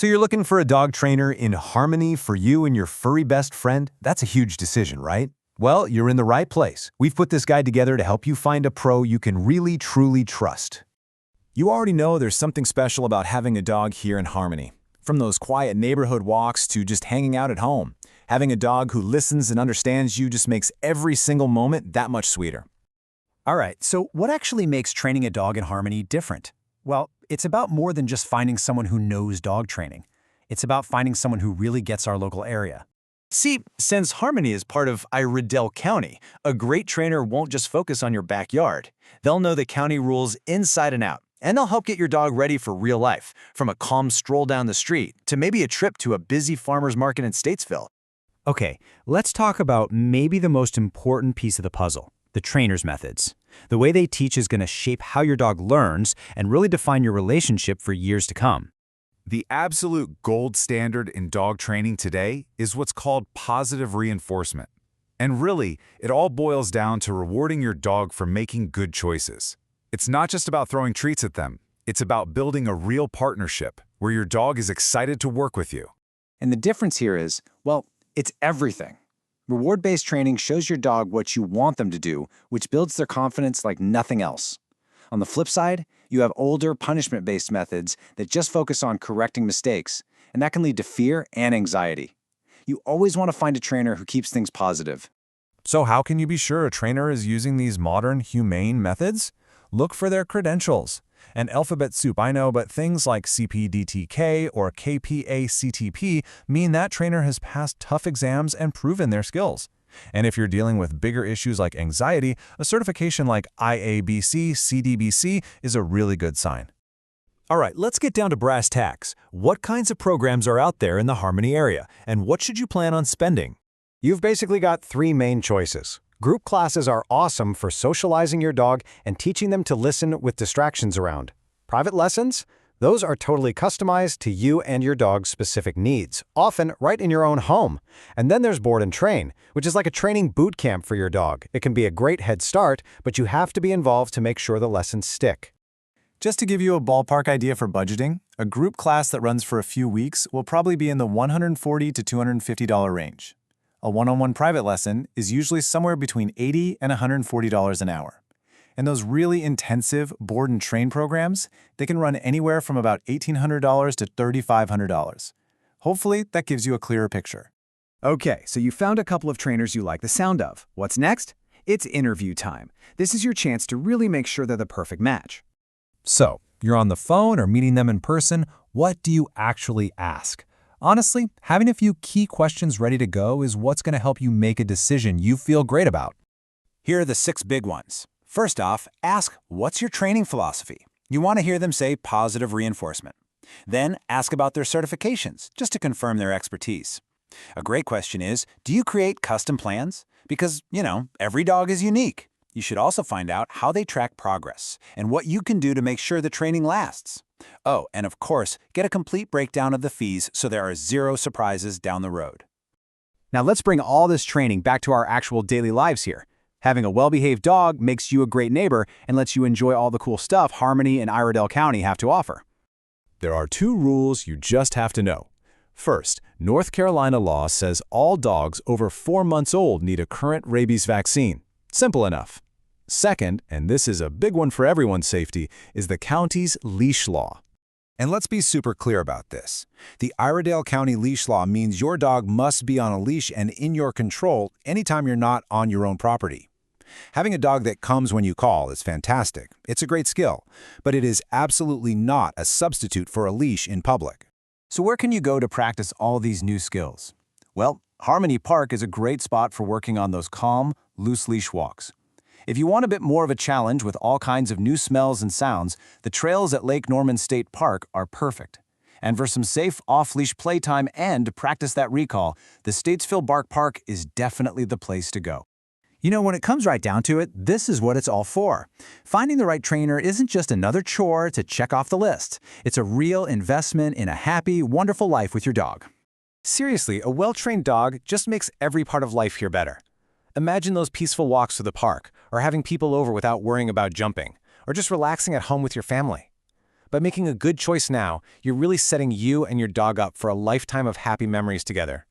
So you're looking for a dog trainer in harmony for you and your furry best friend? That's a huge decision, right? Well, you're in the right place. We've put this guide together to help you find a pro you can really, truly trust. You already know there's something special about having a dog here in Harmony. From those quiet neighborhood walks to just hanging out at home, having a dog who listens and understands you just makes every single moment that much sweeter. All right, so what actually makes training a dog in Harmony different? Well, it's about more than just finding someone who knows dog training. It's about finding someone who really gets our local area. See, since Harmony is part of Iredell County, a great trainer won't just focus on your backyard. They'll know the county rules inside and out, and they'll help get your dog ready for real life, from a calm stroll down the street to maybe a trip to a busy farmer's market in Statesville. Okay, let's talk about maybe the most important piece of the puzzle, the trainer's methods. The way they teach is going to shape how your dog learns and really define your relationship for years to come. The absolute gold standard in dog training today is what's called positive reinforcement. And really, it all boils down to rewarding your dog for making good choices. It's not just about throwing treats at them. It's about building a real partnership where your dog is excited to work with you. And the difference here is, well, it's everything. Reward-based training shows your dog what you want them to do, which builds their confidence like nothing else. On the flip side, you have older punishment-based methods that just focus on correcting mistakes, and that can lead to fear and anxiety. You always want to find a trainer who keeps things positive. So how can you be sure a trainer is using these modern, humane methods? Look for their credentials. And alphabet soup, I know, but things like CPDTK or KPA-CTP mean that trainer has passed tough exams and proven their skills. And if you're dealing with bigger issues like anxiety, a certification like IABC-CDBC is a really good sign. All right, let's get down to brass tacks. What kinds of programs are out there in the Harmony area, and what should you plan on spending? You've basically got three main choices. Group classes are awesome for socializing your dog and teaching them to listen with distractions around. Private lessons? Those are totally customized to you and your dog's specific needs, often right in your own home. And then there's board and train, which is like a training boot camp for your dog. It can be a great head start, but you have to be involved to make sure the lessons stick. Just to give you a ballpark idea for budgeting, a group class that runs for a few weeks will probably be in the $140 to $250 range. A one-on-one private lesson is usually somewhere between $80 and $140 an hour. And those really intensive board and train programs, they can run anywhere from about $1,800 to $3,500. Hopefully, that gives you a clearer picture. Okay, so you found a couple of trainers you like the sound of. What's next? It's interview time. This is your chance to really make sure they're the perfect match. So, you're on the phone or meeting them in person, what do you actually ask? Honestly, having a few key questions ready to go is what's going to help you make a decision you feel great about. Here are the 6 big ones. First off, ask, what's your training philosophy? You want to hear them say positive reinforcement. Then ask about their certifications, just to confirm their expertise. A great question is, do you create custom plans? Because, every dog is unique. You should also find out how they track progress and what you can do to make sure the training lasts. Oh, and of course, get a complete breakdown of the fees so there are 0 surprises down the road. Now let's bring all this training back to our actual daily lives here. Having a well-behaved dog makes you a great neighbor and lets you enjoy all the cool stuff Harmony and Iredell County have to offer. There are 2 rules you just have to know. First, North Carolina law says all dogs over 4 months old need a current rabies vaccine. Simple enough. Second, and this is a big one for everyone's safety, is the county's leash law. And let's be super clear about this. The Iredell County leash law means your dog must be on a leash and in your control anytime you're not on your own property. Having a dog that comes when you call is fantastic. It's a great skill, but it is absolutely not a substitute for a leash in public. So where can you go to practice all these new skills? Well, Harmony Park is a great spot for working on those calm, loose leash walks. If you want a bit more of a challenge with all kinds of new smells and sounds, the trails at Lake Norman State Park are perfect. And for some safe off-leash playtime and to practice that recall, the Statesville Bark Park is definitely the place to go. When it comes right down to it, this is what it's all for. Finding the right trainer isn't just another chore to check off the list. It's a real investment in a happy, wonderful life with your dog. Seriously, a well-trained dog just makes every part of life here better. Imagine those peaceful walks through the park, or having people over without worrying about jumping, or just relaxing at home with your family. By making a good choice now, you're really setting you and your dog up for a lifetime of happy memories together.